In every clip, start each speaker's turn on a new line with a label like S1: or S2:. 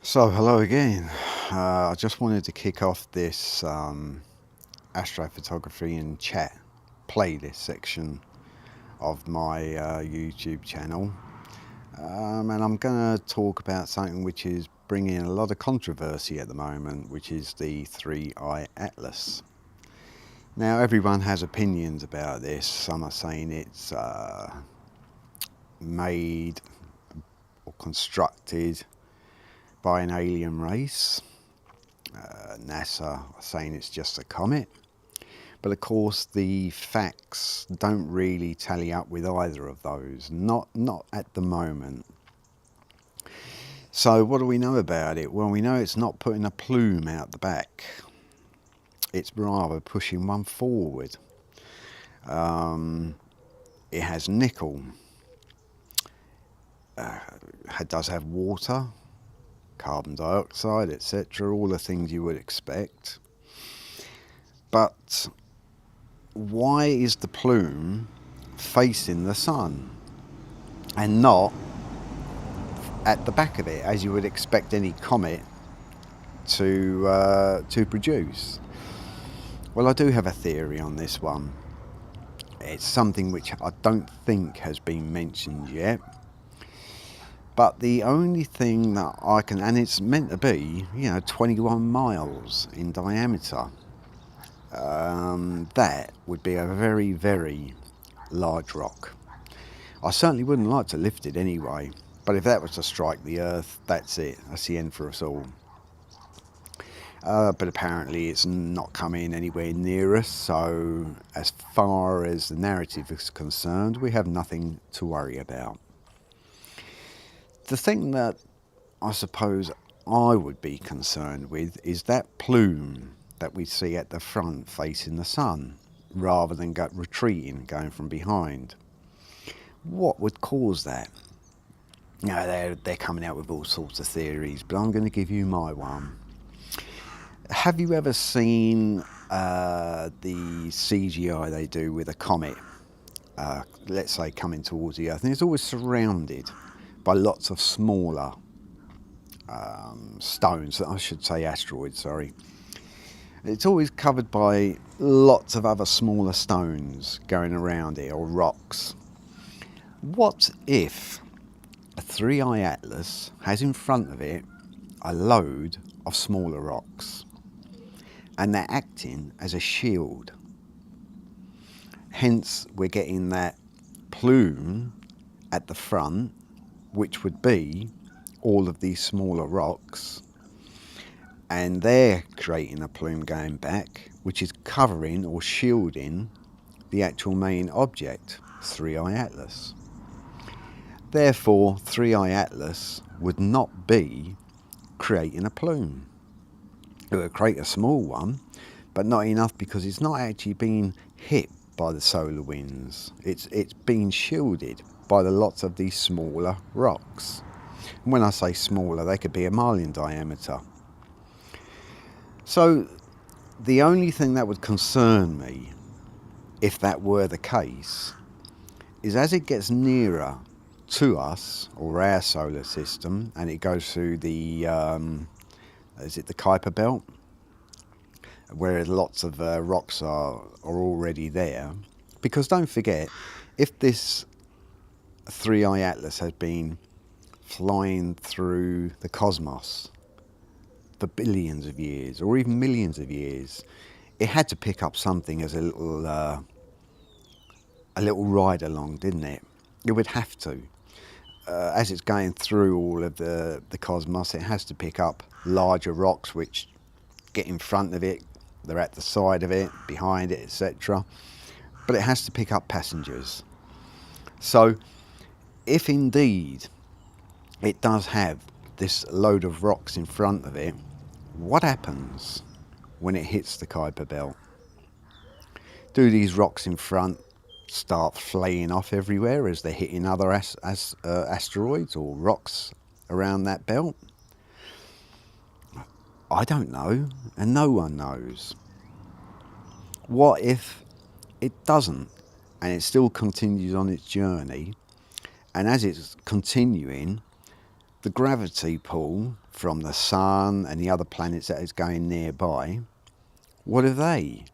S1: So hello again. I just wanted to kick off this astrophotography and chat playlist section of my YouTube channel, and I'm going to talk about something which is bringing a lot of controversy at the moment, which is the 3i Atlas. Now everyone has opinions about this. Some are saying it's made or constructed by an alien race. NASA are saying it's just a comet, but of course the facts don't really tally up with either of those, not at the moment. So what do we know about it? Well, we know it's not putting a plume out the back, it's rather pushing one forward. It has nickel, it does have water, carbon dioxide, etc., all the things you would expect. But why is the plume facing the sun and not at the back of it, as you would expect any comet to produce? Well, I do have a theory on this one. It's something which I don't think has been mentioned yet, but the only thing that I can, and it's meant to be, 21 miles in diameter. That would be a very, very large rock. I certainly wouldn't like to lift it anyway, but if that was to strike the Earth, that's it. That's the end for us all. But apparently it's not coming anywhere near us, so as far as the narrative is concerned, we have nothing to worry about. The thing that I suppose I would be concerned with is that plume that we see at the front facing the sun, rather than retreating, going from behind. What would cause that? They're coming out with all sorts of theories, but I'm going to give you my one. Have you ever seen the CGI they do with a comet, let's say coming towards the Earth, and it's always surrounded by lots of smaller stones, I should say asteroids, sorry. It's always covered by lots of other smaller stones going around it, or rocks. What if a 3i Atlas has in front of it a load of smaller rocks, and they're acting as a shield? Hence we're getting that plume at the front, which would be all of these smaller rocks, and they're creating a plume going back, which is covering or shielding the actual main object, 3i Atlas. Therefore, 3i Atlas would not be creating a plume. It would create a small one, but not enough, because it's not actually being hit by the solar winds. It's being shielded by the lots of these smaller rocks. And when I say smaller, they could be a mile in diameter. So the only thing that would concern me, if that were the case, is as it gets nearer to us, or our solar system, and it goes through the is it the Kuiper belt, where lots of rocks are already there. Because don't forget, if this 3i Atlas has been flying through the cosmos for billions of years, or even millions of years, it had to pick up something as a little ride along, didn't it? It would have to. As it's going through all of the cosmos, it has to pick up larger rocks which get in front of it, they're at the side of it, behind it, etc. But it has to pick up passengers. So if indeed it does have this load of rocks in front of it, what happens when it hits the Kuiper belt? Do these rocks in front start flaying off everywhere as they're hitting other asteroids or rocks around that belt? I don't know, and no one knows. What if it doesn't, and it still continues on its journey, and as it's continuing, the gravity pull from the sun and the other planets that is going nearby, what do they?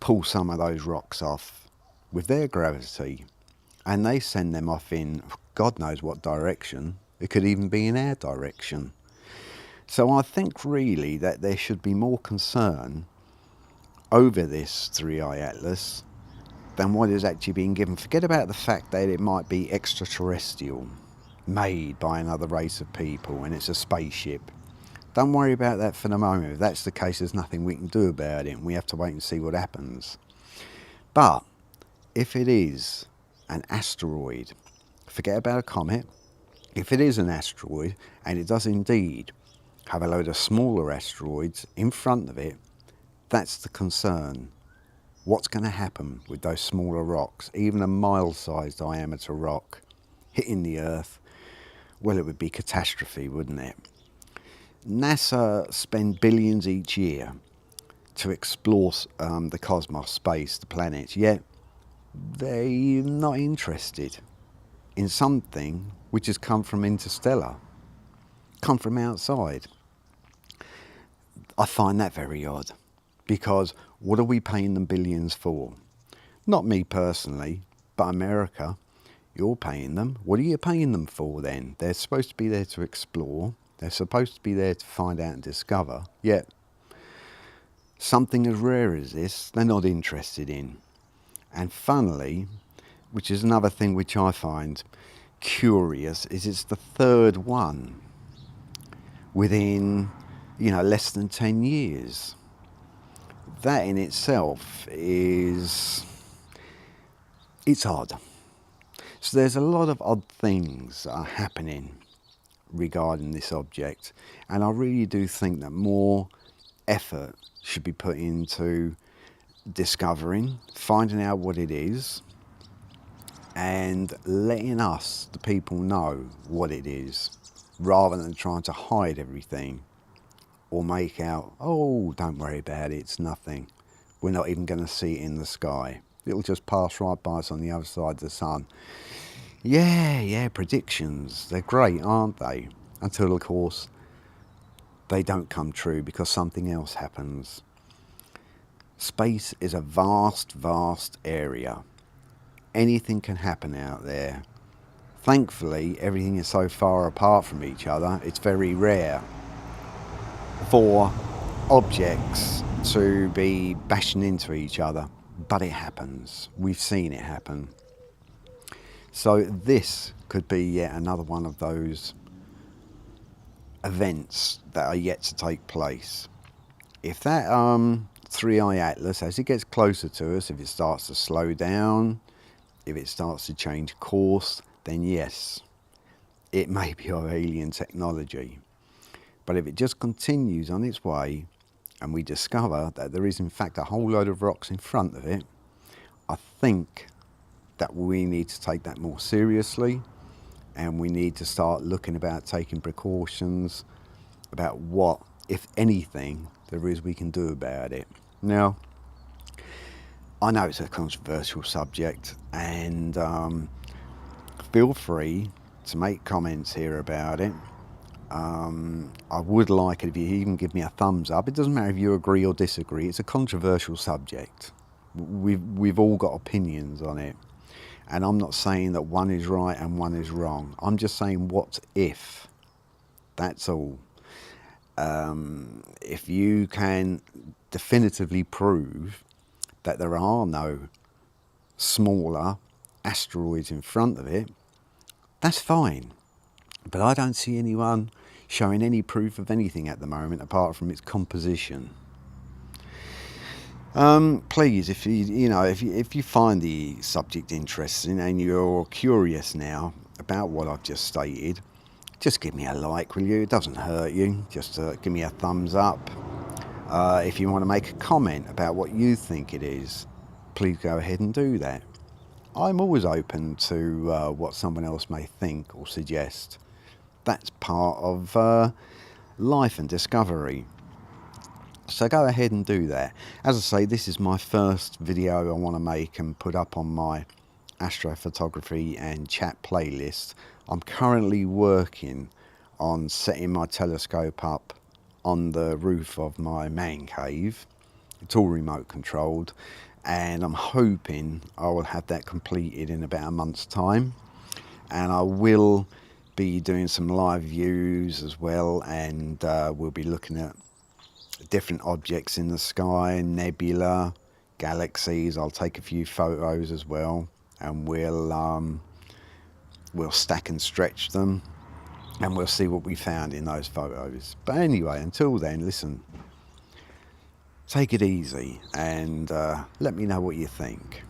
S1: Pull some of those rocks off with their gravity, and they send them off in God knows what direction. It could even be in our direction. So I think really that there should be more concern over this 3i Atlas than what is actually being given. Forget about the fact that it might be extraterrestrial, made by another race of people, and it's a spaceship. Don't worry about that for the moment. If that's the case, there's nothing we can do about it, and we have to wait and see what happens. But if it is an asteroid, forget about a comet. If it is an asteroid, and it does indeed have a load of smaller asteroids in front of it, that's the concern. What's going to happen with those smaller rocks? Even a mile-sized diameter rock hitting the Earth, well, it would be catastrophe, wouldn't it? NASA spend billions each year to explore the cosmos, space, the planets, yet they're not interested in something which has come from interstellar, come from outside. I find that very odd, because what are we paying them billions for? Not me personally, but America. You're paying them. What are you paying them for then? They're supposed to be there to explore. They're supposed to be there to find out and discover. Yet, something as rare as this, they're not interested in. And funnily, which is another thing which I find curious, is it's the third one within, less than 10 years. That in itself it's odd. So there's a lot of odd things that are happening regarding this object, and I really do think that more effort should be put into discovering, finding out what it is, and letting us, the people, know what it is, rather than trying to hide everything or make out, oh, don't worry about it, it's nothing. We're not even going to see it in the sky. It'll just pass right by us on the other side of the sun. Yeah, predictions, they're great, aren't they? Until, of course, they don't come true because something else happens. Space is a vast, vast area. Anything can happen out there. Thankfully, everything is so far apart from each other, it's very rare for objects to be bashing into each other, but it happens. We've seen it happen. So this could be yet another one of those events that are yet to take place. If that 3i Atlas, as it gets closer to us, if it starts to slow down, if it starts to change course, then yes, it may be of alien technology. But if it just continues on its way and we discover that there is in fact a whole load of rocks in front of it, I think that we need to take that more seriously, and we need to start looking about taking precautions about what, if anything, there is we can do about it. Now, I know it's a controversial subject, and feel free to make comments here about it. I would like it if you even give me a thumbs up. It doesn't matter if you agree or disagree. It's a controversial subject. We've all got opinions on it, and I'm not saying that one is right and one is wrong. I'm just saying what if. That's all. If you can definitively prove that there are no smaller asteroids in front of it, that's fine. But I don't see anyone showing any proof of anything at the moment apart from its composition. Please, if you find the subject interesting and you're curious now about what I've just stated, just give me a like, will you? It doesn't hurt you. Just give me a thumbs up. If you want to make a comment about what you think it is, please go ahead and do that. I'm always open to what someone else may think or suggest. That's part of life and discovery. So go ahead and do that. As I say, this is my first video I want to make and put up on my astrophotography and chat playlist. I'm currently working on setting my telescope up on the roof of my man cave. It's all remote controlled, and I'm hoping I will have that completed in about a month's time. And I will be doing some live views as well, and we'll be looking at different objects in the sky, nebula, galaxies. I'll take a few photos as well, and we'll stack and stretch them, and we'll see what we found in those photos. But anyway, until then, listen, take it easy, and let me know what you think.